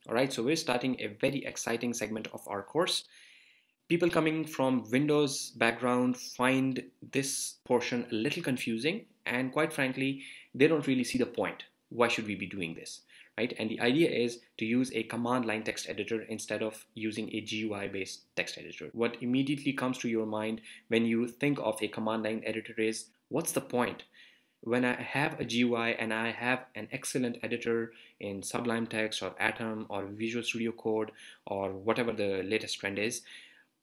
Alright, so we're starting a very exciting segment of our course. People coming from Windows background find this portion a little confusing, and quite frankly, they don't really see the point. Why should we be doing this? Right? And the idea is to use a command line text editor instead of using a GUI based text editor. What immediately comes to your mind when you think of a command line editor is, what's the point? When I have a GUI and I have an excellent editor in Sublime Text or Atom or Visual Studio Code or whatever the latest trend is,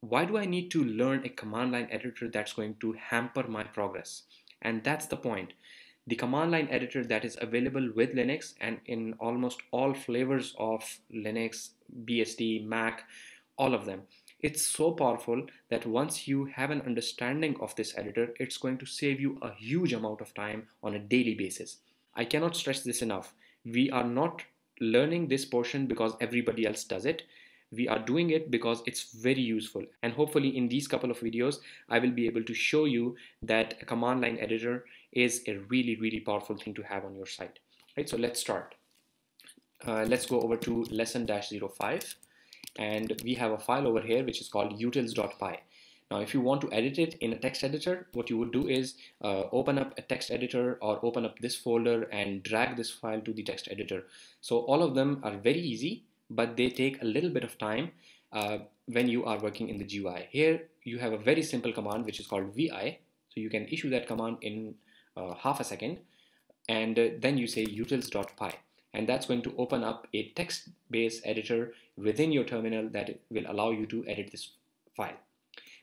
why do I need to learn a command line editor that's going to hamper my progress? And that's the point. The command line editor that is available with Linux and in almost all flavors of Linux, BSD, Mac, all of them. It's so powerful that once you have an understanding of this editor, it's going to save you a huge amount of time on a daily basis. I cannot stress this enough. We are not learning this portion because everybody else does it. We are doing it because it's very useful, and hopefully in these couple of videos I will be able to show you that a command line editor is a really powerful thing to have on your site. Right, so let's start. Let's go over to lesson-05, and we have a file over here which is called utils.py. Now if you want to edit it in a text editor, what you would do is open up a text editor or open up this folder and drag this file to the text editor. So all of them are very easy, but they take a little bit of time when you are working in the GUI. Here you have a very simple command which is called vi, so you can issue that command in half a second, and then you say utils.py, and that's going to open up a text-based editor within your terminal that will allow you to edit this file.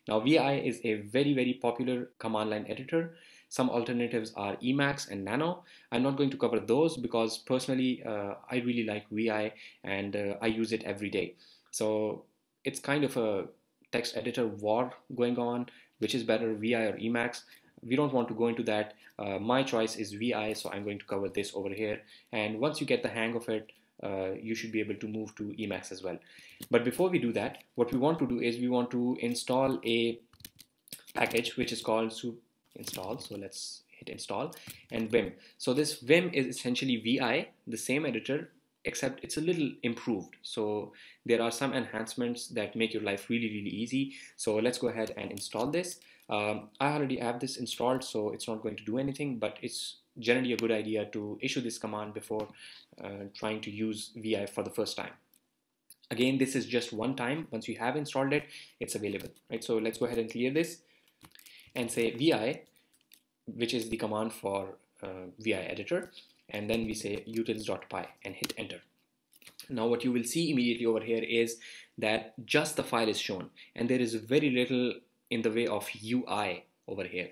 Now vi is a very popular command line editor. Some alternatives are Emacs and Nano. I'm not going to cover those because personally I really like VI and I use it every day. So it's kind of a text editor war going on, which is better, VI or Emacs. We don't want to go into that. My choice is VI, so I'm going to cover this over here. And once you get the hang of it, you should be able to move to Emacs as well. But before we do that, what we want to do is we want to install a package which is called install. So let's hit install, and Vim. So this Vim is essentially VI, the same editor, except it's a little improved. So there are some enhancements that make your life really easy. So let's go ahead and install this. I already have this installed, so it's not going to do anything, but it's generally a good idea to issue this command before trying to use VI for the first time. Again, this is just one time. Once you have installed it, it's available, right? So let's go ahead and clear this and say vi, which is the command for vi editor, and then we say utils.py and hit enter. Now what you will see immediately over here is that just the file is shown, and there is very little in the way of UI over here.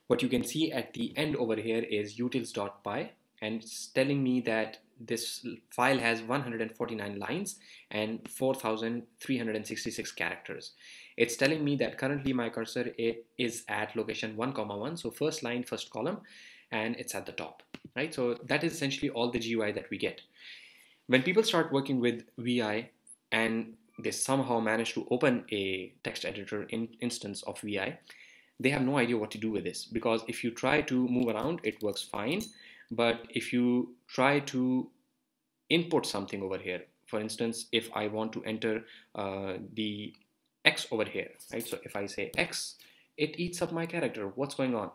What you can see at the end over here is utils.py, and it's telling me that this file has 149 lines and 4,366 characters. It's telling me that currently my cursor is at location 1,1, so first line, first column, and it's at the top, right? So that is essentially all the GUI that we get. When people start working with VI and they somehow manage to open a text editor instance of VI, they have no idea what to do with this, because if you try to move around, it works fine. But if you try to input something over here, for instance, if I want to enter the X over here, right? So if I say X, it eats up my character. What's going on,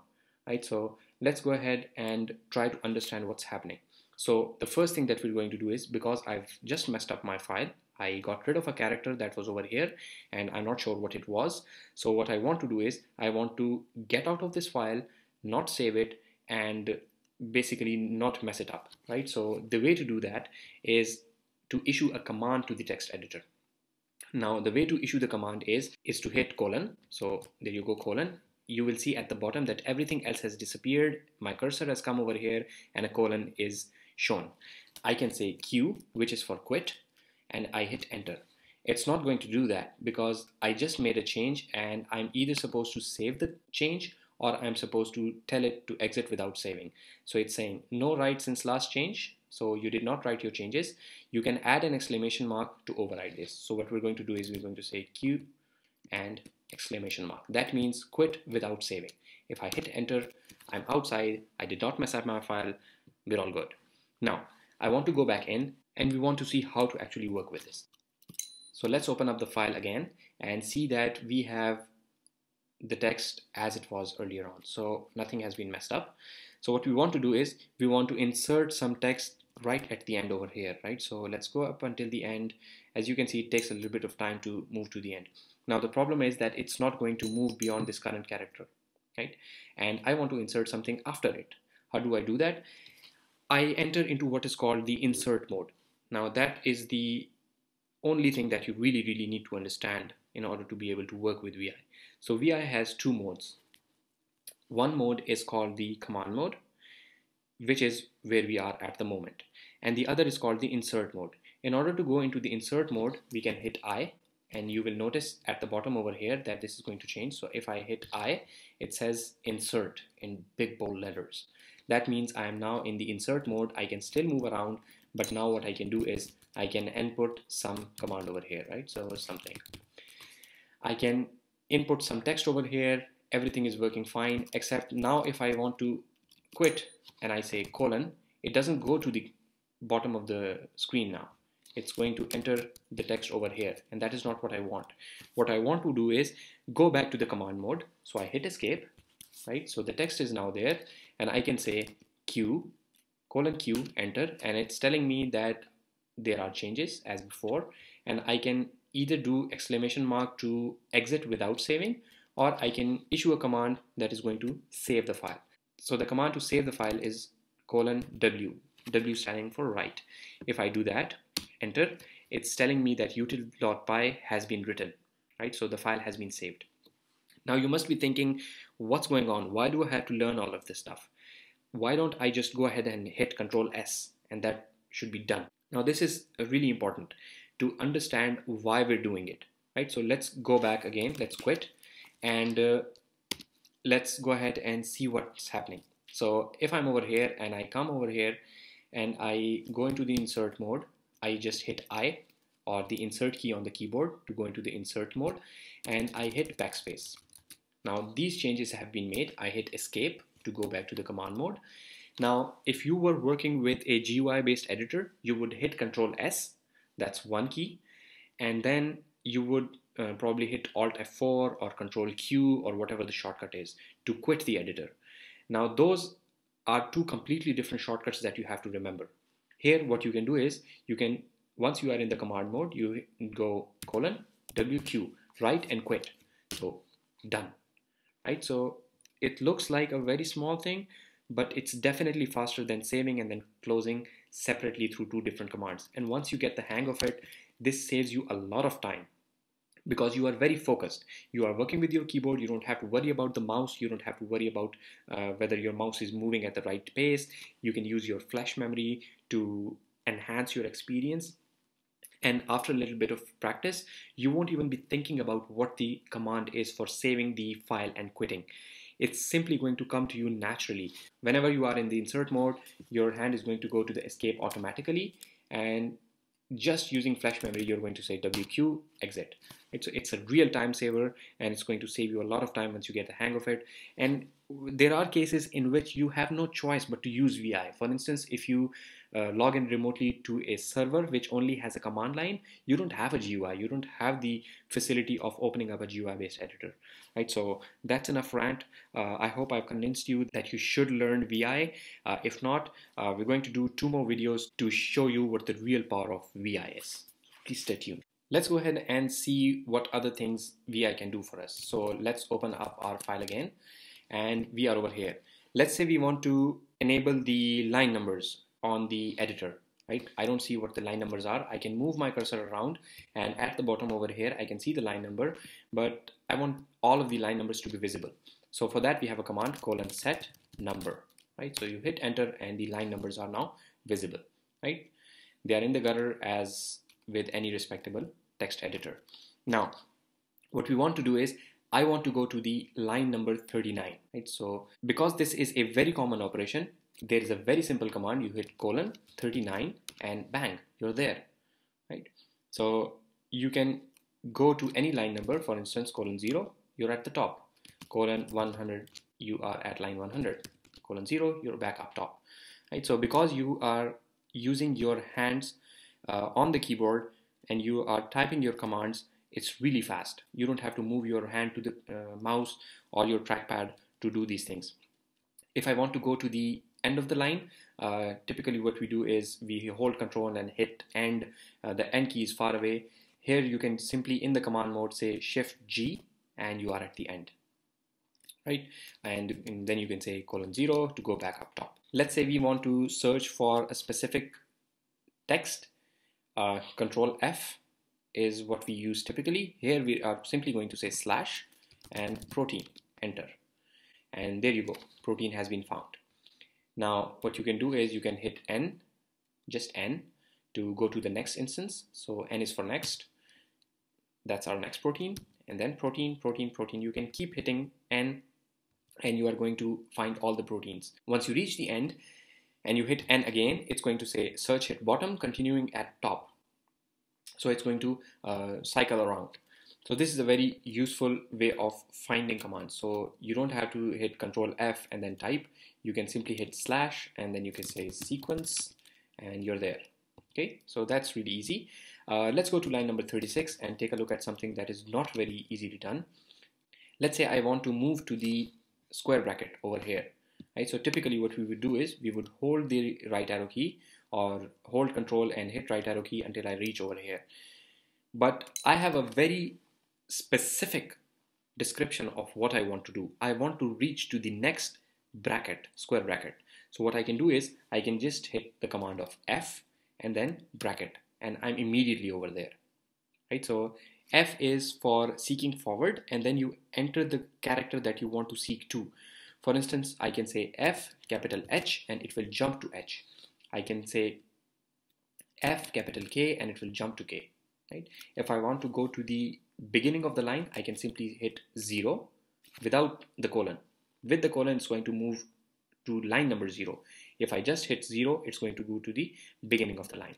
right? So let's go ahead and try to understand what's happening. So the first thing that we're going to do is, because I've just messed up my file, I got rid of a character that was over here and I'm not sure what it was. So what I want to do is I want to get out of this file, not save it, and basically not mess it up, right? So the way to do that is to issue a command to the text editor. Now the way to issue the command is to hit colon. So there you go, colon. You will see at the bottom that everything else has disappeared. My cursor has come over here and a colon is shown. I can say Q, which is for quit, and I hit enter. It's not going to do that because I just made a change and I'm either supposed to save the change or I'm supposed to tell it to exit without saving. So it's saying no write since last change. So you did not write your changes. You can add an exclamation mark to override this. So what we're going to do is we're going to say Q and exclamation mark. That means quit without saving. If I hit enter, I'm outside. I did not mess up my file. We're all good. Now I want to go back in and we want to see how to actually work with this. So let's open up the file again and see that we have the text as it was earlier on. So nothing has been messed up. So what we want to do is we want to insert some text right at the end over here, right? So let's go up until the end. As you can see, it takes a little bit of time to move to the end. Now the problem is that it's not going to move beyond this current character, right? And I want to insert something after it. How do I do that? I enter into what is called the insert mode. Now that is the only thing that you really need to understand in order to be able to work with VI. So VI has two modes. One mode is called the command mode, which is where we are at the moment. And the other is called the insert mode. In order to go into the insert mode, we can hit I, and you will notice at the bottom over here that this is going to change. So if I hit I, it says insert in big bold letters. That means I am now in the insert mode. I can still move around, but now what I can do is I can input some command over here, right? So something. I can input some text over here. Everything is working fine, except now if I want to quit and I say colon, it doesn't go to the bottom of the screen now. It's going to enter the text over here, and that is not what I want. What I want to do is go back to the command mode. So I hit escape, right? So the text is now there, and I can say Q, colon Q, enter, and it's telling me that there are changes as before, and I can either do exclamation mark to exit without saving, or I can issue a command that is going to save the file. So the command to save the file is colon W, W standing for write. If I do that, enter, it's telling me that util.py has been written, right? So the file has been saved. Now you must be thinking, what's going on? Why do I have to learn all of this stuff? Why don't I just go ahead and hit Control S and that should be done? Now this is really important to understand why we're doing it, right? So let's go back again, let's quit, and let's go ahead and see what's happening. So if I'm over here and I come over here and I go into the insert mode, I just hit I or the insert key on the keyboard to go into the insert mode, and I hit backspace. Now these changes have been made. I hit escape to go back to the command mode. Now if you were working with a GUI based editor, you would hit Control S, that's one key, and then you would probably hit Alt F4 or Control Q or whatever the shortcut is to quit the editor. Now those are two completely different shortcuts that you have to remember. Here what you can do is you can, once you are in the command mode, you go colon WQ, write and quit. So done, right? So it looks like a very small thing, but it's definitely faster than saving and then closing separately through two different commands. And once you get the hang of it, this saves you a lot of time because you are very focused. You are working with your keyboard. You don't have to worry about the mouse. You don't have to worry about whether your mouse is moving at the right pace. You can use your flash memory to enhance your experience. And after a little bit of practice, you won't even be thinking about what the command is for saving the file and quitting. It's simply going to come to you naturally. Whenever you are in the insert mode, your hand is going to go to the escape automatically, and just using flash memory, you're going to say WQ, exit. It's a real time saver, and it's going to save you a lot of time once you get the hang of it. And there are cases in which you have no choice but to use VI. For instance, if you log in remotely to a server which only has a command line, you don't have a GUI. You don't have the facility of opening up a GUI based editor, right? So that's enough rant. I hope I've convinced you that you should learn VI. If not, we're going to do 2 more videos to show you what the real power of VI is. Please stay tuned. Let's go ahead and see what other things VI can do for us. So let's open up our file again, and we are over here. Let's say we want to enable the line numbers on the editor, right? I don't see what the line numbers are. I can move my cursor around, and at the bottom over here I can see the line number, but I want all of the line numbers to be visible. So for that we have a command colon set number, right? So you hit enter and the line numbers are now visible, right? They are in the gutter as with any respectable text editor. Now what we want to do is I want to go to the line number 39, right? So because this is a very common operation, there is a very simple command. You hit colon 39 and bang, you're there, right? So you can go to any line number. For instance, colon 0, you're at the top. Colon 100, you are at line 100. Colon 0, you're back up top, right? So because you are using your hands on the keyboard and you are typing your commands, it's really fast. You don't have to move your hand to the mouse or your trackpad to do these things. If I want to go to the end of the line, typically what we do is we hold control and hit end. The end key is far away. Here you can simply in the command mode say Shift G and you are at the end, right? And then you can say :0 to go back up top. Let's say we want to search for a specific text. Control F is what we use typically. Here we are simply going to say slash and protein, enter. And there you go, protein has been found. Now what you can do is you can hit N, just N, to go to the next instance. So N is for next, that's our next protein, and then protein, protein, protein. You can keep hitting N and you are going to find all the proteins. Once you reach the end and you hit N again, it's going to say search hit bottom, continuing at top. So it's going to cycle around. So this is a very useful way of finding commands. So you don't have to hit Control F and then type. You can simply hit slash and then you can say sequence and you're there. Okay, so that's really easy. Let's go to line number 36 and take a look at something that is not very easily done. Let's say I want to move to the square bracket over here. Right? So typically what we would do is we would hold the right arrow key or hold control and hit right arrow key until I reach over here. But I have a very specific description of what I want to do. I want to reach to the next bracket, square bracket. So what I can do is I can just hit the command of F and then bracket and I'm immediately over there. Right? So F is for seeking forward and then you enter the character that you want to seek to. For instance, I can say F capital H and it will jump to H. I can say F capital K and it will jump to K. Right? If I want to go to the beginning of the line, I can simply hit 0 without the colon. With the colon, it's going to move to line number 0. If I just hit 0, it's going to go to the beginning of the line.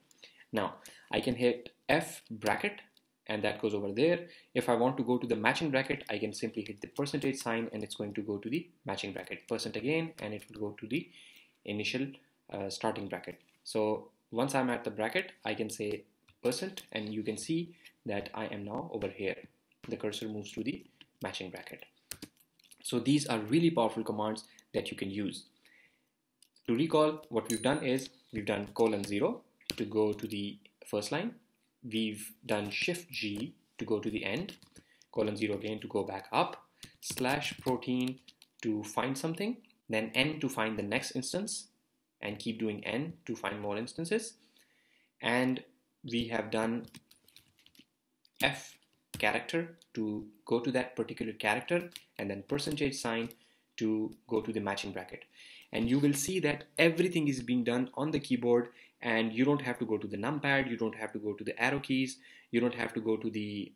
Now, I can hit F bracket and that goes over there. If I want to go to the matching bracket, I can simply hit the percentage sign and it's going to go to the matching bracket. Percent again, and it will go to the initial starting bracket. So once I'm at the bracket, I can say percent and you can see that I am now over here. The cursor moves to the matching bracket. So these are really powerful commands that you can use. To recall, what we've done is we've done :0 to go to the first line. We've done Shift G to go to the end, :0 again to go back up, slash protein to find something, then N to find the next instance, and keep doing N to find more instances. And we have done F character to go to that particular character and then percentage sign to go to the matching bracket. And you will see that everything is being done on the keyboard and you don't have to go to the numpad, you don't have to go to the arrow keys, you don't have to go to the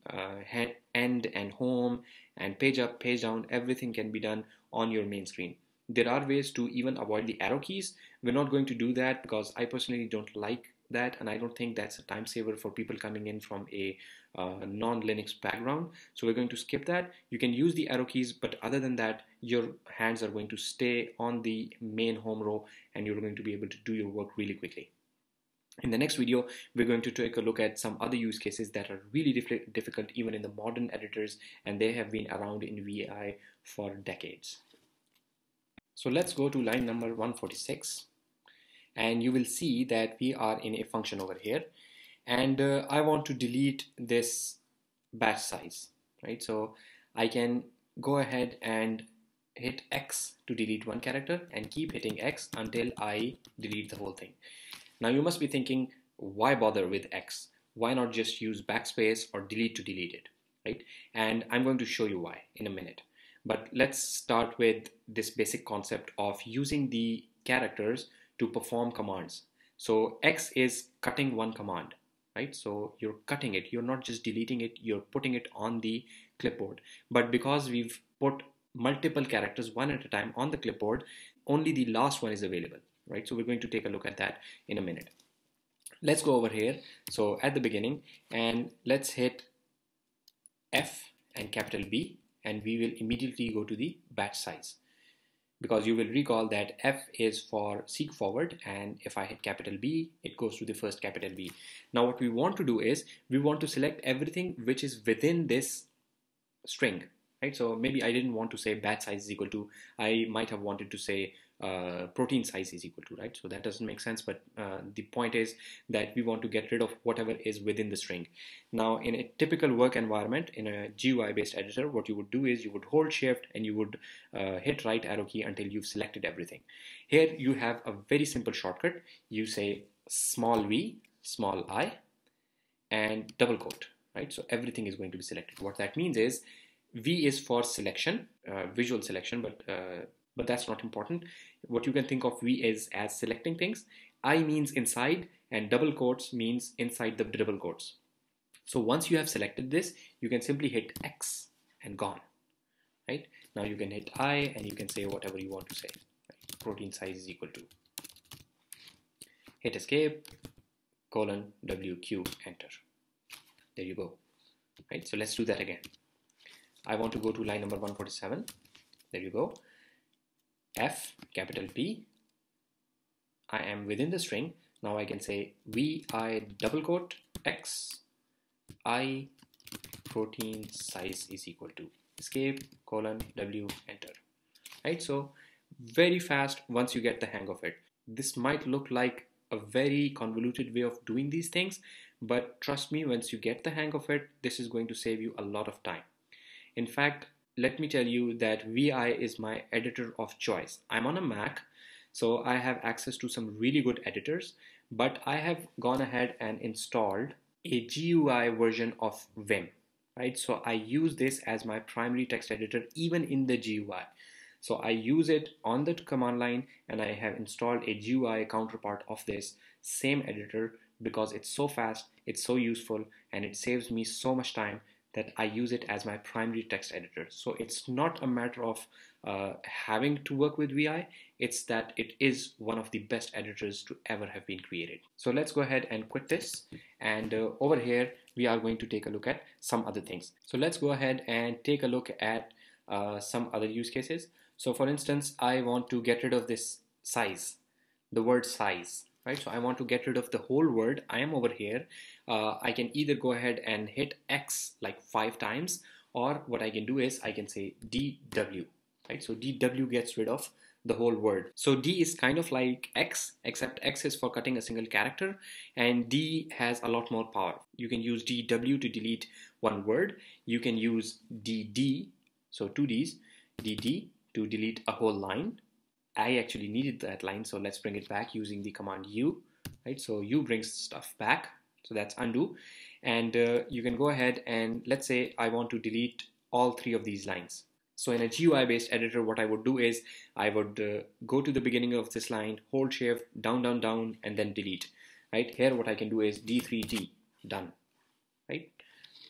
end and home and page up, page down. Everything can be done on your main screen. There are ways to even avoid the arrow keys. We're not going to do that because I personally don't like that and I don't think that's a time saver for people coming in from a non-Linux background. So we're going to skip that. You can use the arrow keys, but other than that, your hands are going to stay on the main home row and you're going to be able to do your work really quickly. In the next video, we're going to take a look at some other use cases that are really difficult even in the modern editors, and they have been around in VI for decades. So let's go to line number 146. And you will see that we are in a function over here and I want to delete this batch size, right? So I can go ahead and hit X to delete one character and keep hitting X until I delete the whole thing. Now you must be thinking, why bother with X? Why not just use backspace or delete to delete it, right? And I'm going to show you why in a minute. But let's start with this basic concept of using the characters to perform commands. So X is cutting one command, right? So you're cutting it, you're not just deleting it, you're putting it on the clipboard. But because we've put multiple characters one at a time on the clipboard, only the last one is available, right? So we're going to take a look at that in a minute. Let's go over here. So at the beginning, and let's hit F and capital B, and we will immediately go to the batch size. because you will recall that F is for seek forward, and if I hit capital B, it goes to the first capital B. Now what we want to do is we want to select everything which is within this string, right? So maybe I didn't want to say batch size is equal to, I might have wanted to say protein size is equal to, right? So that doesn't make sense, but the point is that we want to get rid of whatever is within the string. Now in a typical work environment in a GUI based editor, what you would do is you would hold shift and you would hit right arrow key until you've selected everything. Here you have a very simple shortcut. You say small v, small I, and double quote, right? So everything is going to be selected. What that means is V is for selection, visual selection, but that's not important. What you can think of V is as selecting things. I means inside, and double quotes means inside the double quotes. So once you have selected this, you can simply hit X and gone, right? Now you can hit I and you can say whatever you want to say. Right? Protein size is equal to. Hit escape, colon, WQ, enter. There you go, right? So let's do that again. I want to go to line number 147. There you go. F, capital P. I am within the string. Now I can say VI double quote X I protein size is equal to escape, colon, W, enter. Right? So very fast once you get the hang of it. This might look like a very convoluted way of doing these things, but trust me, once you get the hang of it, this is going to save you a lot of time. In fact, let me tell you that VI is my editor of choice. I'm on a Mac, so I have access to some really good editors, but I have gone ahead and installed a GUI version of Vim, right? So I use this as my primary text editor even in the GUI. So I use it on the command line, and I have installed a GUI counterpart of this same editor because it's so fast, it's so useful, and it saves me so much time that I use it as my primary text editor. So it's not a matter of having to work with VI, it's that it is one of the best editors to ever have been created. So let's go ahead and quit this, and over here we are going to take a look at some other things. So let's go ahead and take a look at some other use cases. So for instance, I want to get rid of this size, the word size, right? So I want to get rid of the whole word. I am over here. I can either go ahead and hit X like 5 times, or what I can do is I can say DW, right? So DW gets rid of the whole word. So D is kind of like X, except X is for cutting a single character, and D has a lot more power. You can use DW to delete one word. You can use DD, so 2 Ds, DD to delete a whole line. I actually needed that line, so let's bring it back using the command U, right? So U brings stuff back, so that's undo. And you can go ahead and let's say I want to delete all 3 of these lines. So in a GUI based editor, what I would do is I would go to the beginning of this line, hold shift, down, down, down, and then delete, right? Here what I can do is D3D, done, right?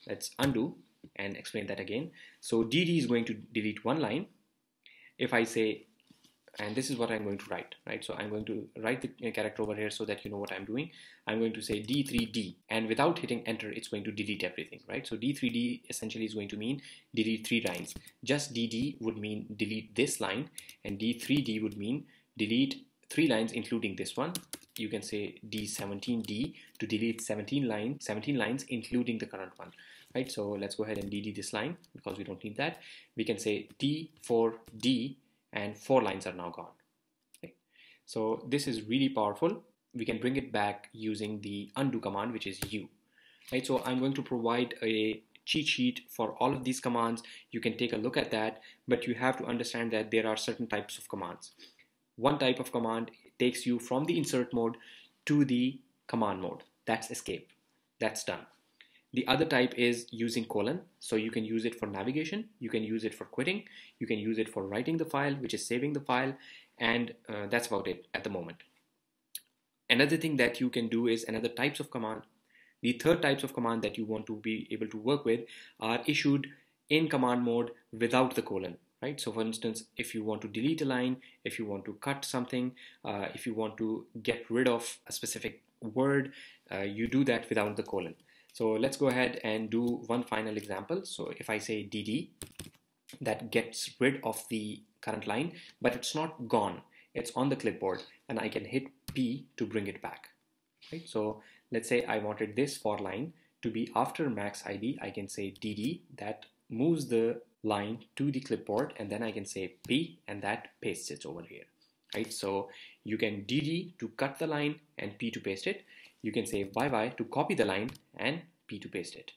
Let's undo and explain that again. So DD is going to delete one line. If I say, and this is what I'm going to write, right? So I'm going to write the character over here so that you know what I'm doing. I'm going to say D3D, and without hitting enter, it's going to delete everything, right? So D3D essentially is going to mean delete 3 lines. Just DD would mean delete this line, and D3D would mean delete 3 lines, including this one. You can say D17D to delete 17 lines, including the current one, right? So let's go ahead and DD this line because we don't need that. We can say D4D, and 4 lines are now gone. Okay. So this is really powerful. We can bring it back using the undo command, which is U. Right. So I'm going to provide a cheat sheet for all of these commands. You can take a look at that, but you have to understand that there are certain types of commands. One type of command takes you from the insert mode to the command mode. That's escape. That's done. The other type is using colon. So you can use it for navigation, you can use it for quitting, you can use it for writing the file, which is saving the file, and that's about it at the moment. Another thing that you can do is another types of command. The third types of command that you want to be able to work with are issued in command mode without the colon, right? So for instance, if you want to delete a line, if you want to cut something, if you want to get rid of a specific word, you do that without the colon. So let's go ahead and do one final example. So if I say DD, that gets rid of the current line, but it's not gone. It's on the clipboard, and I can hit P to bring it back. Right? So let's say I wanted this for line to be after max ID. I can say DD, that moves the line to the clipboard, and then I can say P, and that pastes it over here. Right? So you can DD to cut the line and P to paste it. You can say YY to copy the line and P to paste it.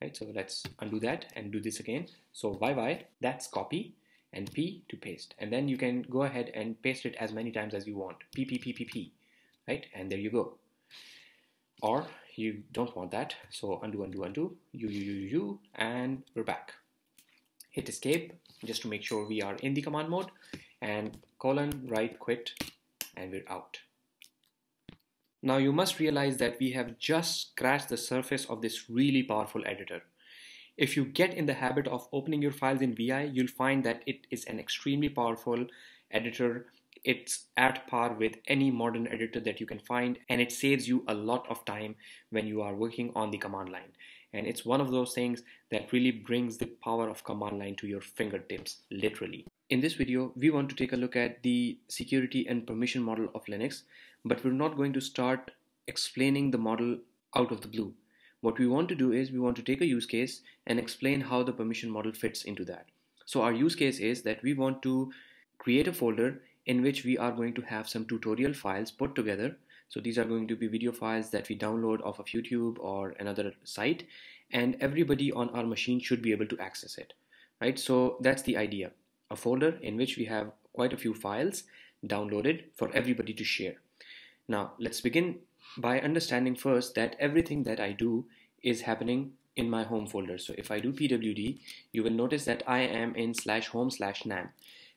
Right? So let's undo that and do this again. So YY, that's copy, and P to paste. And then you can go ahead and paste it as many times as you want. P, P, P, P, P. Right? And there you go. Or you don't want that. So undo, undo, undo, U, and we're back. Hit escape just to make sure we are in the command mode, and colon, right, quit, and we're out. Now you must realize that we have just scratched the surface of this really powerful editor. If you get in the habit of opening your files in VI, you'll find that it is an extremely powerful editor. It's at par with any modern editor that you can find, and it saves you a lot of time when you are working on the command line. And it's one of those things that really brings the power of command line to your fingertips, literally. In this video, we want to take a look at the security and permission model of Linux, but we're not going to start explaining the model out of the blue. What we want to do is we want to take a use case and explain how the permission model fits into that. So our use case is that we want to create a folder in which we are going to have some tutorial files put together. So these are going to be video files that we download off of YouTube or another site, and everybody on our machine should be able to access it, right? So that's the idea, a folder in which we have quite a few files downloaded for everybody to share. Now let's begin by understanding first that everything that I do is happening in my home folder. So if I do pwd, you will notice that I am in /home/nam.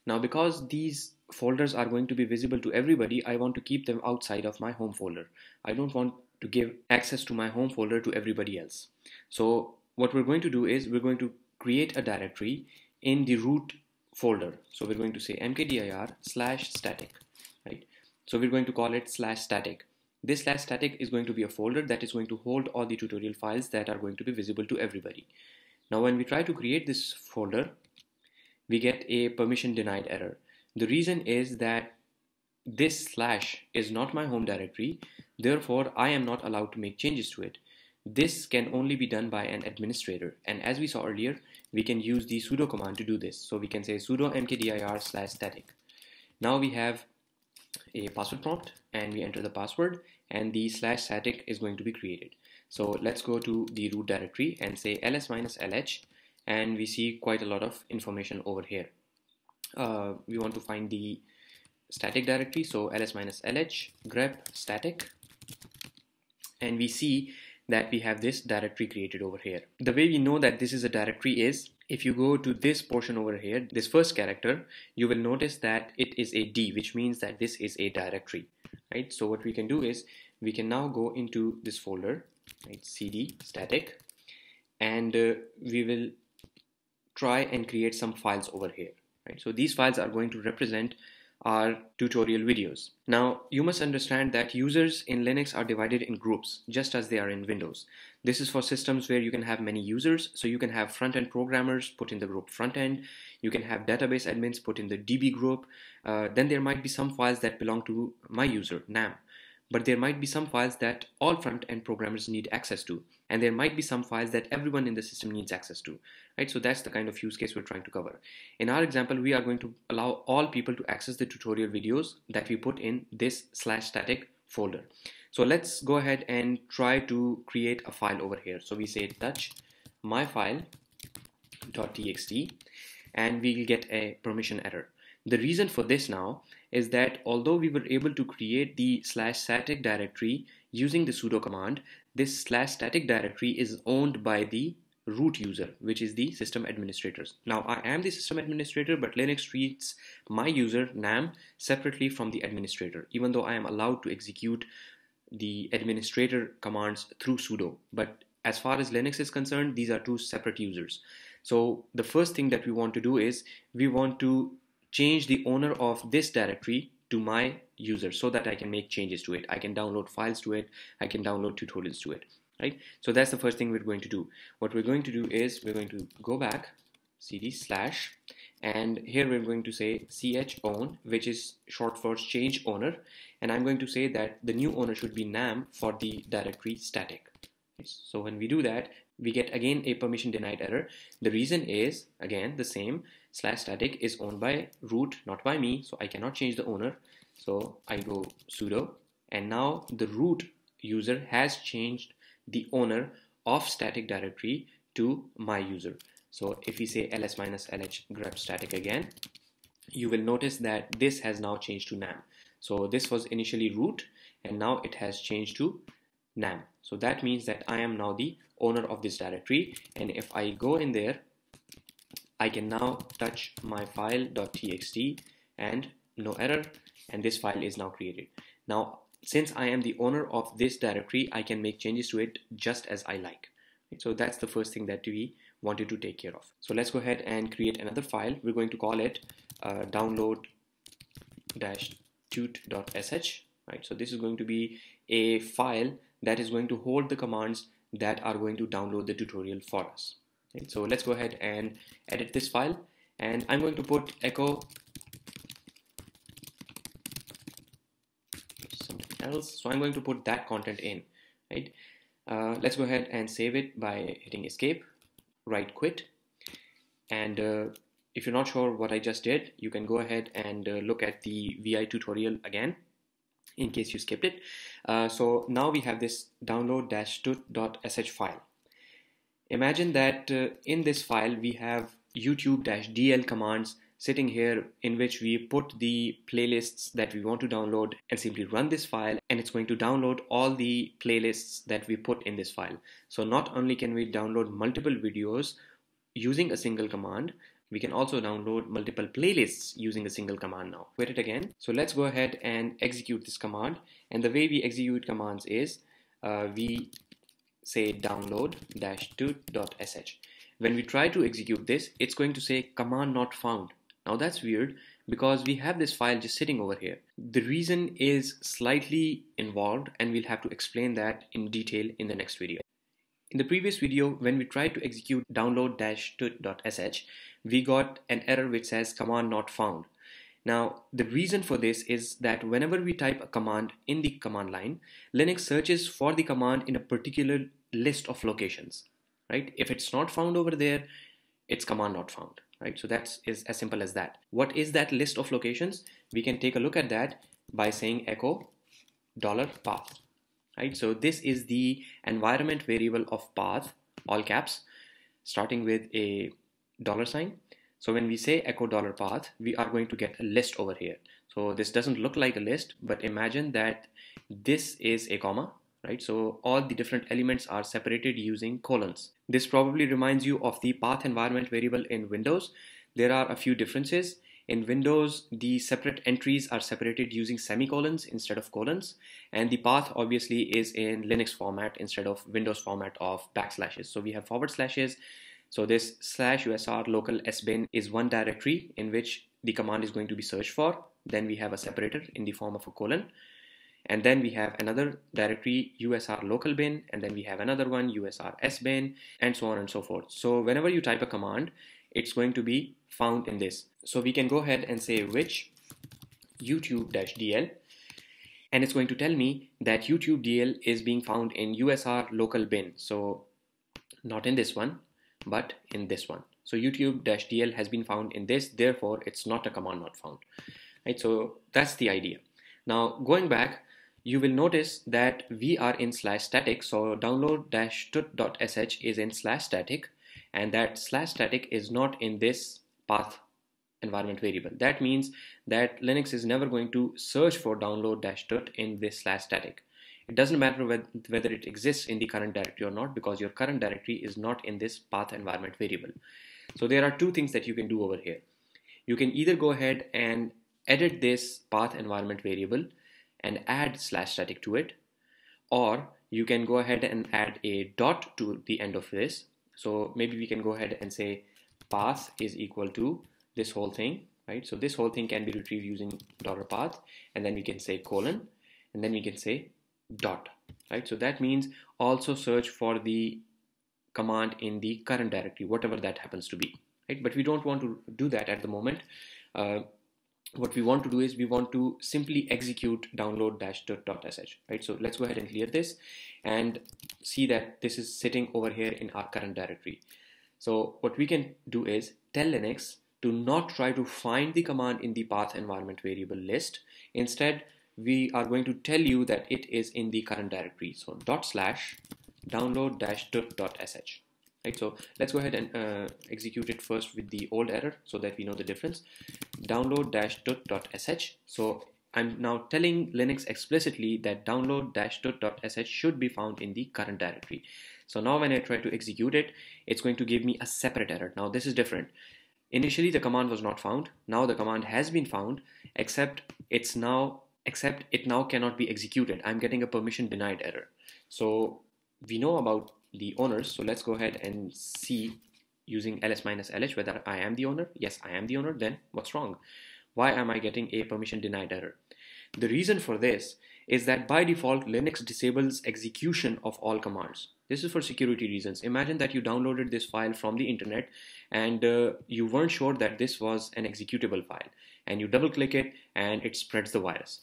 Now because these folders are going to be visible to everybody, I want to keep them outside of my home folder. I don't want to give access to my home folder to everybody else. So what we're going to do is we're going to create a directory in the root folder. So we're going to say mkdir/static, right? So we're going to call it /static. This /static is going to be a folder that is going to hold all the tutorial files that are going to be visible to everybody. Now when we try to create this folder, we get a permission denied error. The reason is that this slash is not my home directory, therefore I am not allowed to make changes to it. This can only be done by an administrator, and as we saw earlier, we can use the sudo command to do this. So we can say sudo mkdir/static. Now we have a password prompt and we enter the password, and the /static is going to be created. So let's go to the root directory and say ls-lh, and we see quite a lot of information over here. We want to find the static directory, so ls-lh grep static, and we see that we have this directory created over here. The way we know that this is a directory is if you go to this portion over here, this first character, you will notice that it is a D, which means that this is a directory, right? So what we can do is we can now go into this folder, right, cd static, and we will try and create some files over here, right? So these files are going to represent our tutorial videos. Now you must understand that users in Linux are divided in groups just as they are in Windows. This is for systems where you can have many users, so you can have front-end programmers put in the group front-end, you can have database admins put in the DB group, then there might be some files that belong to my user, nam. But there might be some files that all front-end programmers need access to, and there might be some files that everyone in the system needs access to, right? So that's the kind of use case we're trying to cover. In our example, we are going to allow all people to access the tutorial videos that we put in this /static folder. So let's go ahead and try to create a file over here. So we say touch myfile.txt, and we'll get a permission error. The reason for this now is that although we were able to create the /static directory using the sudo command, this /static directory is owned by the root user, which is the system administrators. Now I am the system administrator, but Linux treats my user nam separately from the administrator, even though I am allowed to execute the administrator commands through sudo. But as far as Linux is concerned, these are two separate users. So the first thing that we want to do is we want to change the owner of this directory to my user so that I can make changes to it. I can download files to it. I can download tutorials to it, right? So that's the first thing we're going to do. What we're going to do is we're going to go back, cd/, And here we're going to say chown, which is short for change owner, and I'm going to say that the new owner should be nam for the directory static. So when we do that, we get again a permission denied error. The reason is again the same, /static is owned by root, not by me, so I cannot change the owner. So I go sudo, and now the root user has changed the owner of static directory to my user. So if we say ls-lh grep static again, you will notice that this has now changed to nam. So this was initially root, and now it has changed to nam. So that means that I am now the owner of this directory, and if I go in there, I can now touch my file.txt and no error, and this file is now created. Now, since I am the owner of this directory, I can make changes to it just as I like. So that's the first thing that we wanted to take care of. So let's go ahead and create another file. We're going to call it download-tut.sh, right? So this is going to be a file that is going to hold the commands that are going to download the tutorial for us. Okay, so let's go ahead and edit this file, and I'm going to put echo something else. So I'm going to put that content in, right? Let's go ahead and save it by hitting escape, right quit, and if you're not sure what I just did, you can go ahead and look at the VI tutorial again in case you skipped it. So now we have this download-tut.sh file. Imagine that in this file we have youtube-dl commands sitting here, in which we put the playlists that we want to download and simply run this file, and it's going to download all the playlists that we put in this file. So not only can we download multiple videos using a single command, we can also download multiple playlists using a single command now. Quit it again. So let's go ahead and execute this command, and the way we execute commands is we say download-tut.sh. When we try to execute this, it's going to say command not found. Now that's weird, because we have this file just sitting over here. The reason is slightly involved, and we'll have to explain that in detail in the next video. In the previous video, when we tried to execute download-tut.sh, we got an error which says command not found. Now, the reason for this is that whenever we type a command in the command line, Linux searches for the command in a particular list of locations, right? If it's not found over there, it's command not found, right? So that is as simple as that. What is that list of locations? We can take a look at that by saying echo $path, right? So this is the environment variable of path, all caps, starting with a $sign. So when we say echo $path, we are going to get a list over here. So this doesn't look like a list, but imagine that this is a comma, right? So all the different elements are separated using colons. This probably reminds you of the path environment variable in Windows. There are a few differences. In Windows, the separate entries are separated using semicolons instead of colons, and the path obviously is in Linux format instead of Windows format of backslashes. So we have forward slashes. So this /usr local sbin is one directory in which the command is going to be searched for. Then we have a separator in the form of a colon. And then we have another directory, usr local bin, and then we have another one, usr sbin, and so on and so forth. So whenever you type a command, it's going to be found in this. So we can go ahead and say which youtube-dl, and it's going to tell me that YouTube DL is being found in usr local bin. So not in this one, but in this one. So YouTube-DL has been found in this, therefore it's not a command not found, right? So that's the idea. Now going back, you will notice that we are in /static. So download-tut.sh is in /static, and that /static is not in this path environment variable. That means that Linux is never going to search for download-tut in this /static. It doesn't matter whether it exists in the current directory or not, because your current directory is not in this path environment variable. So there are two things that you can do over here. You can either go ahead and edit this path environment variable and add /static to it, or you can go ahead and add a dot to the end of this. So maybe we can go ahead and say path is equal to this whole thing, right? So this whole thing can be retrieved using $path, and then we can say colon, and then we can say dot, right? So that means also search for the command in the current directory, whatever that happens to be, right? But we don't want to do that at the moment. What we want to do is we want to simply execute download-tut.sh, right? So let's go ahead and clear this and see that this is sitting over here in our current directory. So what we can do is tell Linux to not try to find the command in the path environment variable list. Instead, we are going to tell you that it is in the current directory. So /download-tut.sh. Right, so let's go ahead and execute it first with the old error so that we know the difference. Download-tut.sh. So I'm now telling Linux explicitly that download-tut.sh should be found in the current directory. So now when I try to execute it, it's going to give me a separate error. Now this is different. Initially the command was not found. Now the command has been found, except it now cannot be executed. I'm getting a permission denied error. So we know about the owners. So let's go ahead and see using ls-lh whether I am the owner. Yes, I am the owner. Then what's wrong? Why am I getting a permission denied error? The reason for this is that by default, Linux disables execution of all commands. This is for security reasons. Imagine that you downloaded this file from the internet and you weren't sure that this was an executable file, and you double click it and it spreads the virus,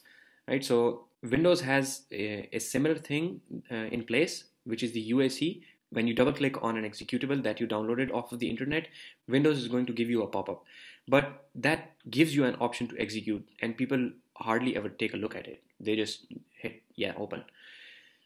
right? So Windows has a similar thing in place, which is the UAC. When you double click on an executable that you downloaded off of the internet, Windows is going to give you a pop-up, but that gives you an option to execute, and people hardly ever take a look at it. They just hit open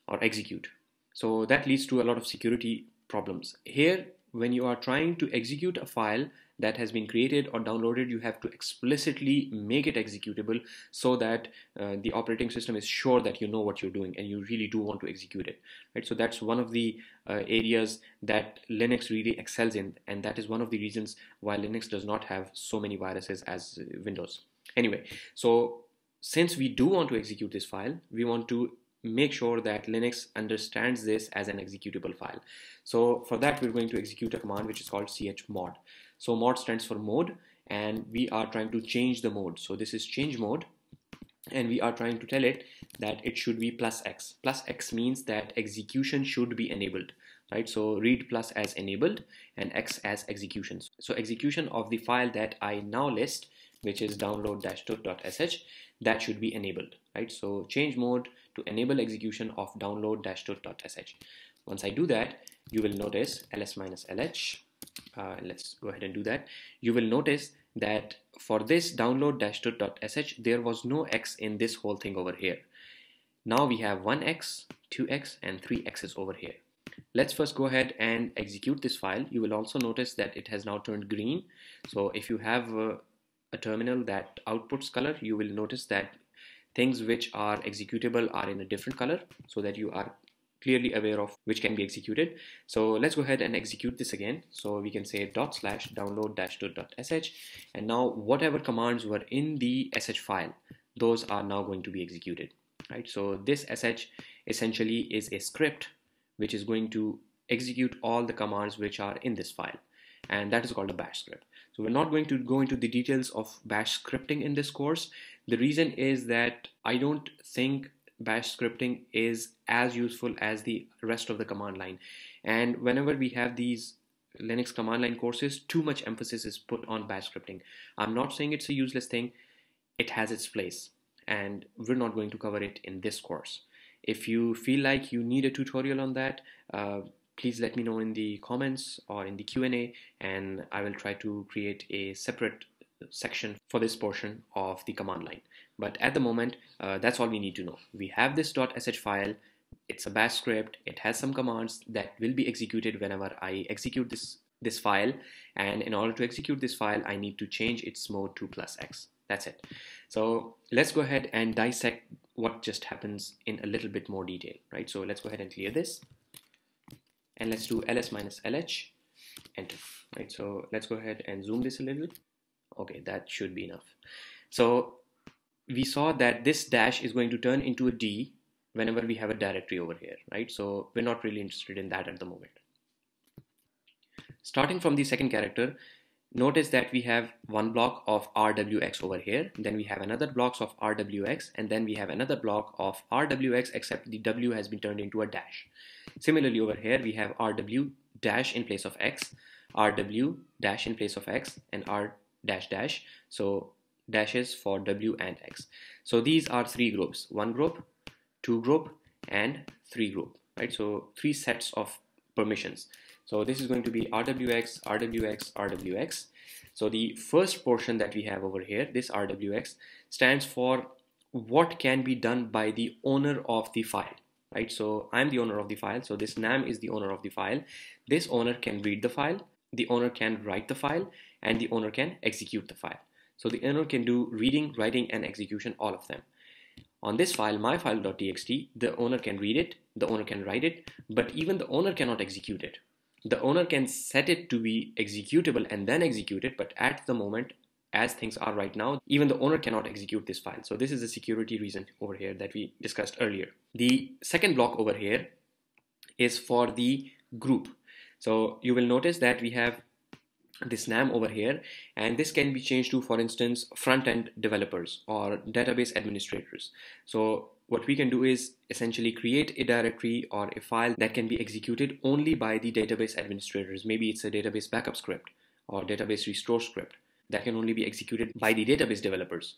or execute. So that leads to a lot of security problems. Here, when you are trying to execute a file that has been created or downloaded, you have to explicitly make it executable so that the operating system is sure that you know what you're doing and you really do want to execute it, right? So that's one of the areas that Linux really excels in, and that is one of the reasons why Linux does not have so many viruses as Windows. Anyway, so since we do want to execute this file, we want to make sure that Linux understands this as an executable file. So for that, we're going to execute a command which is called chmod. So mod stands for mode, and we are trying to change the mode. So this is change mode, and we are trying to tell it that it should be +x. +x means that execution should be enabled, right? So read plus as enabled and x as execution. So execution of the file that I now list, which is download-tut.sh, that should be enabled, right? So change mode to enable execution of download-tut.sh. Once I do that, you will notice ls-lh. Let's go ahead and do that. You will notice that for this download-tut.sh, there was no x in this whole thing over here. Now we have 1x, 2x, and 3x's over here. Let's first go ahead and execute this file. You will also notice that it has now turned green. So if you have a terminal that outputs color, you will notice that things which are executable are in a different color, so that you are clearly aware of which can be executed. So let's go ahead and execute this again. So we can say /download-tut.sh, and now whatever commands were in the sh file, those are now going to be executed, right? So this sh essentially is a script which is going to execute all the commands which are in this file, and that is called a bash script. So we're not going to go into the details of bash scripting in this course. The reason is that I don't think bash scripting is as useful as the rest of the command line. And whenever we have these Linux command line courses, too much emphasis is put on bash scripting. I'm not saying it's a useless thing. It has its place, and we're not going to cover it in this course. If you feel like you need a tutorial on that, please let me know in the comments or in the Q&A, and I will try to create a separate section for this portion of the command line. But at the moment, that's all we need to know. We have this .sh file. It's a bash script. It has some commands that will be executed whenever I execute this file, and in order to execute this file, I need to change its mode to +x. That's it. So let's go ahead and dissect what just happens in a little bit more detail, right? So let's go ahead and clear this, and let's do ls-lh, enter, right? So let's go ahead and zoom this a little. Okay, that should be enough. So we saw that this dash is going to turn into a D whenever we have a directory over here, right? So we're not really interested in that at the moment. Starting from the second character, notice that we have one block of rwx over here, then we have another blocks of rwx, and then we have another block of rwx, except the w has been turned into a dash. Similarly over here, we have rw dash in place of x, RW dash in place of X, and R dash dash. So dashes for W and X. So these are three groups: one group, two group, and three group, right? So three sets of permissions. So this is going to be RWX, RWX, RWX. So the first portion that we have over here, this RWX, stands for what can be done by the owner of the file, right? So I'm the owner of the file. So this nam is the owner of the file. This owner can read the file, the owner can write the file, and the owner can execute the file. So the owner can do reading, writing, and execution, all of them. On this file, myfile.txt, the owner can read it, the owner can write it, but even the owner cannot execute it. The owner can set it to be executable and then execute it, but at the moment, as things are right now, even the owner cannot execute this file. So this is a security reason over here that we discussed earlier. The second block over here is for the group. So you will notice that we have this nam over here, and this can be changed to, for instance, front-end developers or database administrators. So what we can do is essentially create a directory or a file that can be executed only by the database administrators. Maybe it's a database backup script or database restore script that can only be executed by the database developers,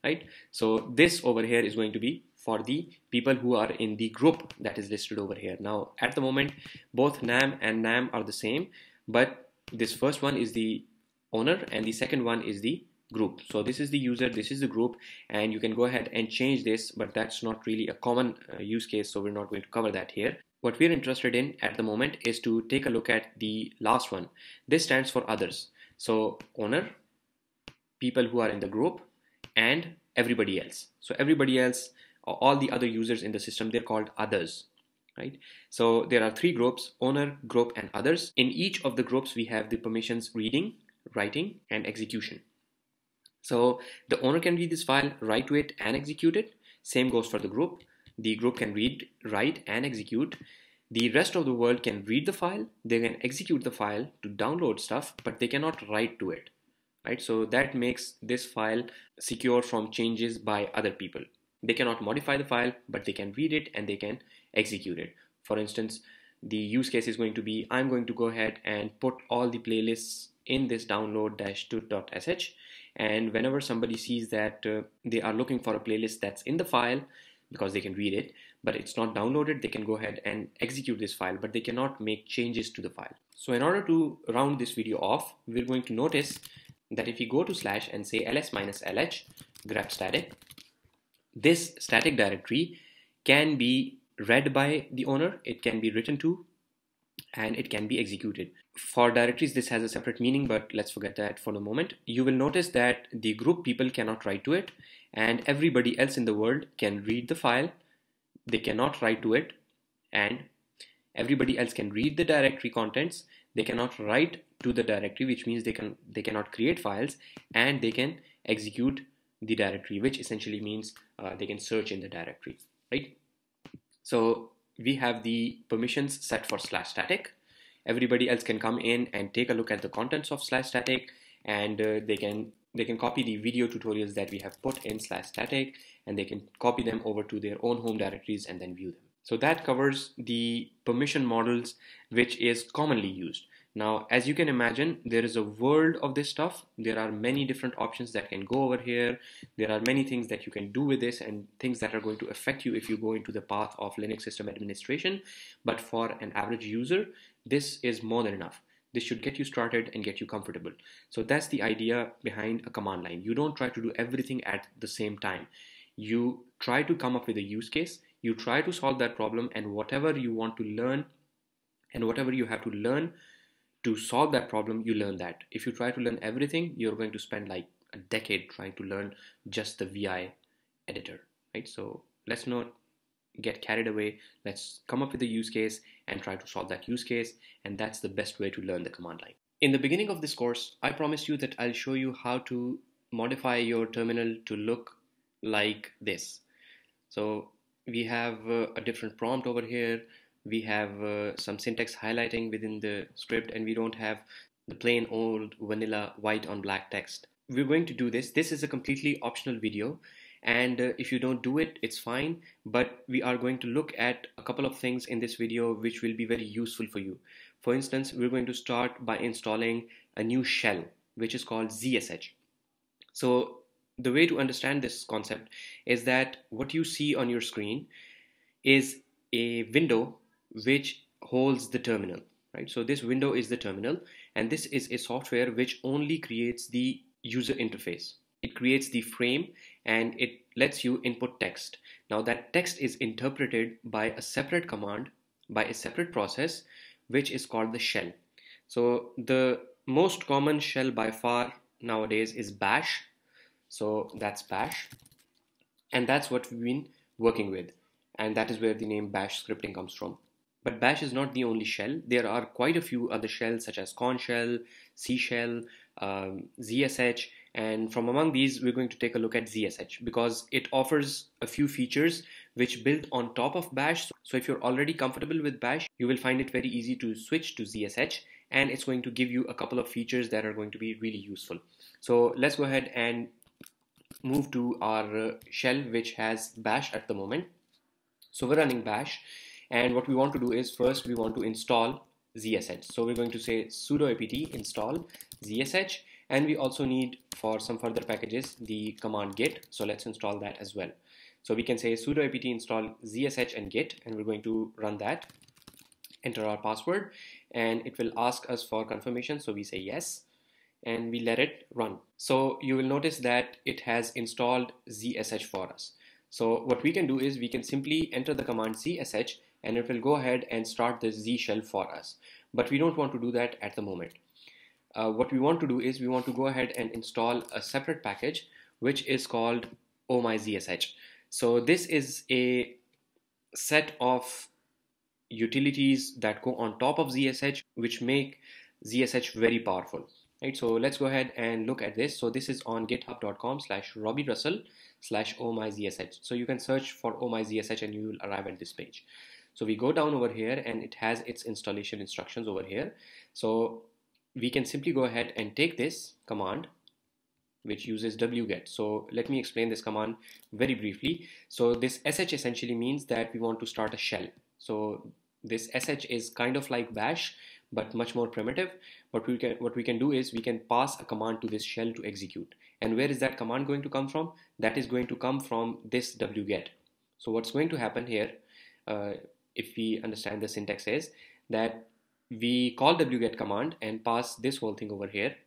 right? So this over here is going to be for the people who are in the group that is listed over here. Now, at the moment, both nam and nam are the same, but this first one is the owner and the second one is the group. So this is the user, this is the group, and you can go ahead and change this, but that's not really a common use case, so we're not going to cover that here. What we're interested in at the moment is to take a look at the last one. This stands for others. So owner, people who are in the group, and everybody else. So everybody else, all the other users in the system, they're called others. Right? So there are three groups: owner, group, and others. In each of the groups, we have the permissions reading, writing, and execution. So the owner can read this file, write to it, and execute it. Same goes for the group. The group can read, write, and execute. The rest of the world can read the file, they can execute the file to download stuff, but they cannot write to it. Right? So that makes this file secure from changes by other people. They cannot modify the file, but they can read it and they can execute it. For instance, the use case is going to be, I'm going to go ahead and put all the playlists in this download-tut.sh, and whenever somebody sees that they are looking for a playlist that's in the file, because they can read it, but it's not downloaded, they can go ahead and execute this file, but they cannot make changes to the file. So in order to round this video off, we're going to notice that if you go to / and say ls-lh grep static, this static directory can be read by the owner, it can be written to, and it can be executed. For directories, this has a separate meaning, but let's forget that for the moment. You will notice that the group people cannot write to it, and everybody else in the world can read the file, they cannot write to it, and everybody else can read the directory contents, they cannot write to the directory, which means they cannot create files, and they can execute the directory, which essentially means they can search in the directory, right? So we have the permissions set for /static. Everybody else can come in and take a look at the contents of /static, and they can copy the video tutorials that we have put in /static, and they can copy them over to their own home directories and then view them. So that covers the permission models which is commonly used. Now, as you can imagine, there is a world of this stuff. There are many different options that can go over here. There are many things that you can do with this and things that are going to affect you if you go into the path of Linux system administration. But for an average user, this is more than enough. This should get you started and get you comfortable. So that's the idea behind a command line. You don't try to do everything at the same time. You try to come up with a use case. You try to solve that problem, and whatever you want to learn and whatever you have to learn to solve that problem, you learn that. If you try to learn everything, you're going to spend like a decade trying to learn just the VI editor, right? So let's not get carried away. Let's come up with a use case and try to solve that use case, and that's the best way to learn the command line. In the beginning of this course, I promised you that I'll show you how to modify your terminal to look like this. So we have a different prompt over here. We have some syntax highlighting within the script, and we don't have the plain old vanilla white on black text. We're going to do this. This is a completely optional video, and if you don't do it, it's fine, but we are going to look at a couple of things in this video which will be very useful for you. For instance, we're going to start by installing a new shell, which is called ZSH. So the way to understand this concept is that what you see on your screen is a window which holds the terminal, right? So this window is the terminal, and this is a software which only creates the user interface. It creates the frame and it lets you input text. Now that text is interpreted by a separate command, by a separate process, which is called the shell. So the most common shell by far nowadays is bash. So that's bash, and that's what we've been working with, and that is where the name bash scripting comes from. But bash is not the only shell. There are quite a few other shells such as corn shell, C shell, ZSH, and from among these we're going to take a look at ZSH because it offers a few features which build on top of bash. So if you're already comfortable with bash, you will find it very easy to switch to ZSH, and it's going to give you a couple of features that are going to be really useful. So let's go ahead and move to our shell which has bash at the moment. So we're running bash, and what we want to do is first we want to install ZSH. So we're going to say sudo apt install ZSH, and we also need for some further packages the command git. So let's install that as well. So we can say sudo apt install ZSH and git, and we're going to run that, enter our password, and it will ask us for confirmation. So we say yes, and we let it run. So you will notice that it has installed ZSH for us. So what we can do is we can simply enter the command ZSH and it will go ahead and start the Z shell for us. But we don't want to do that at the moment. What we want to do is we want to go ahead and install a separate package which is called ohmyzsh. So this is a set of utilities that go on top of ZSH which make ZSH very powerful. Right, so let's go ahead and look at this. So this is on github.com/robbierussell/ohmyzsh. So you can search for ohmyzsh and you will arrive at this page. So we go down over here and it has its installation instructions over here. So we can simply go ahead and take this command which uses wget. So let me explain this command very briefly. So this sh essentially means that we want to start a shell. So this sh is kind of like bash but much more primitive. But what we can do is we can pass a command to this shell to execute. And where is that command going to come from? That is going to come from this wget. So what's going to happen here, if we understand the syntax, is that we call wget command and pass this whole thing over here.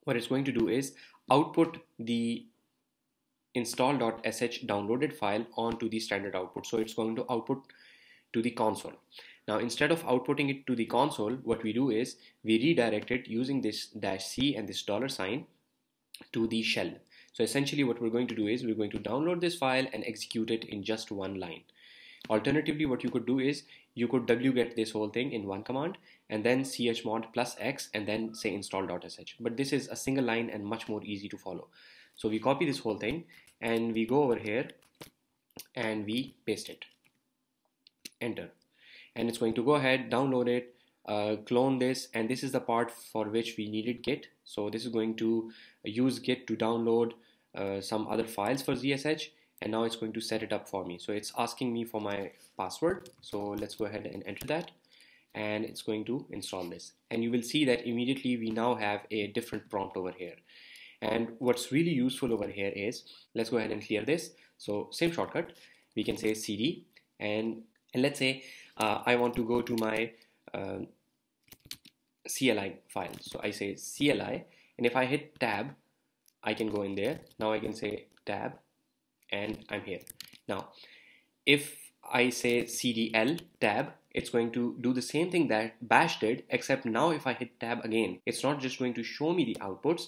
What it's going to do is output the install.sh downloaded file onto the standard output. So it's going to output to the console. Now instead of outputting it to the console, what we do is we redirect it using this -c and this $sign to the shell. So essentially what we're going to do is we're going to download this file and execute it in just one line. Alternatively, what you could do is you could wget this whole thing in one command and then chmod +x and then say install.sh. But this is a single line and much more easy to follow. So we copy this whole thing and we go over here and we paste it. Enter. And it's going to go ahead, download it, clone this, and this is the part for which we needed git. So this is going to use git to download some other files for ZSH, and now it's going to set it up for me. So it's asking me for my password. So let's go ahead and enter that, and it's going to install this. And you will see that immediately we now have a different prompt over here. And what's really useful over here is, let's go ahead and clear this. So same shortcut, we can say cd, and let's say I want to go to my CLI file. So I say CLI, and if I hit tab, I can go in there. Now I can say tab, and I'm here. Now, if I say cdl tab, it's going to do the same thing that bash did, except now if I hit tab again, it's not just going to show me the outputs,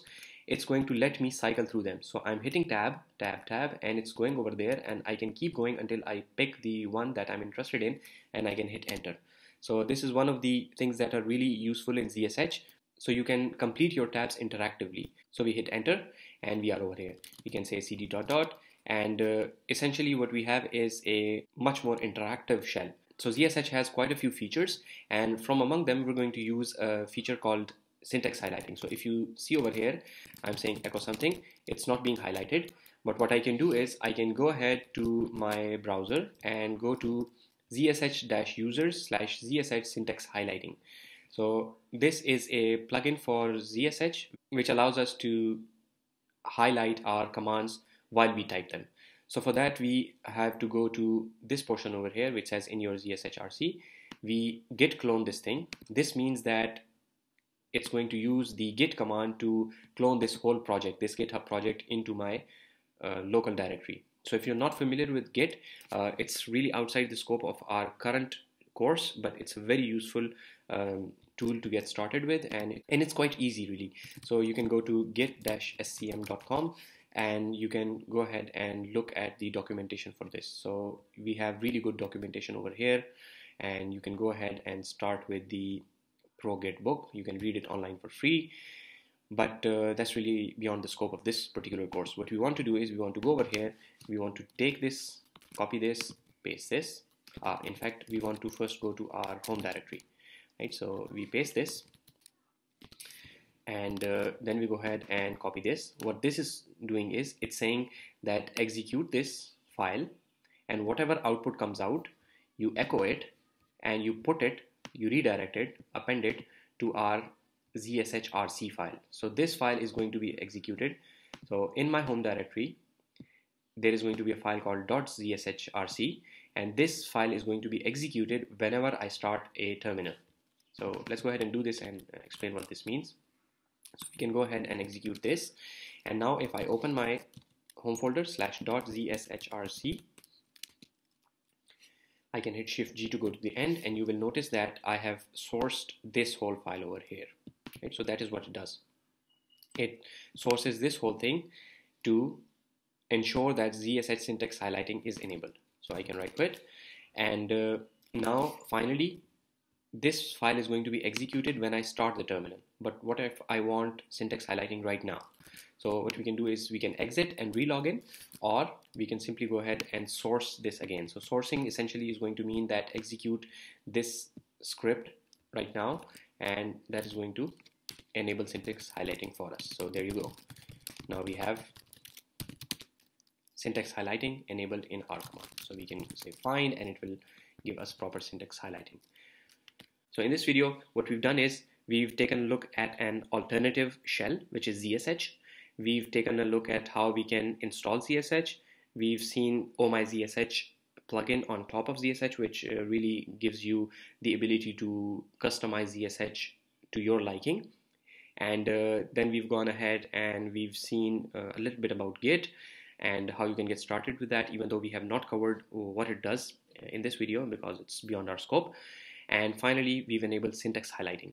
it's going to let me cycle through them. So I'm hitting tab, tab, tab, and it's going over there, and I can keep going until I pick the one that I'm interested in, and I can hit enter. So this is one of the things that are really useful in ZSH. So you can complete your tabs interactively. So we hit enter, and we are over here. We can say cd dot dot, and essentially what we have is a much more interactive shell. So ZSH has quite a few features, and from among them, we're going to use a feature called syntax highlighting. So if you see over here, I'm saying echo something, it's not being highlighted, but what I can do is I can go ahead to my browser and go to zsh-users/zsh syntax highlighting. So this is a plugin for ZSH, which allows us to highlight our commands while we type them. So for that, we have to go to this portion over here, which says in your ZSHRC. We git clone this thing. This means that it's going to use the git command to clone this whole project, this GitHub project, into my local directory. So if you're not familiar with Git, it's really outside the scope of our current course, but it's a very useful tool to get started with, and it's quite easy really. So you can go to git-scm.com and you can go ahead and look at the documentation for this. So we have really good documentation over here, and you can go ahead and start with the Pro Git book. You can read it online for free, but that's really beyond the scope of this particular course. What we want to do is we want to go over here, we want to take this, copy this, paste this. In fact, we want to first go to our home directory, right? So we paste this, and then we go ahead and copy this. What this is doing is it's saying that execute this file, and whatever output comes out, you echo it and you put it, you redirect it, append it to our ZSHRC file. So this file is going to be executed. So in my home directory, there is going to be a file called .zshrc, and this file is going to be executed whenever I start a terminal. So let's go ahead and do this and explain what this means. So we can go ahead and execute this, and now if I open my home folder /.zshrc, I can hit Shift G to go to the end, and you will notice that I have sourced this whole file over here. Right? So that is what it does. It sources this whole thing to ensure that ZSH syntax highlighting is enabled. So I can right quit, and now finally this file is going to be executed when I start the terminal. But what if I want syntax highlighting right now? So what we can do is we can exit and relog in, or we can simply go ahead and source this again. So sourcing essentially is going to mean that execute this script right now, and that is going to enable syntax highlighting for us. So there you go. Now we have syntax highlighting enabled in our command. So we can say find, and it will give us proper syntax highlighting. So in this video, what we've done is we've taken a look at an alternative shell, which is ZSH. We've taken a look at how we can install ZSH. We've seen Oh My ZSH plugin on top of ZSH, which really gives you the ability to customize ZSH to your liking. And then we've gone ahead and we've seen a little bit about Git and how you can get started with that, even though we have not covered what it does in this video because it's beyond our scope. And finally, we've enabled syntax highlighting.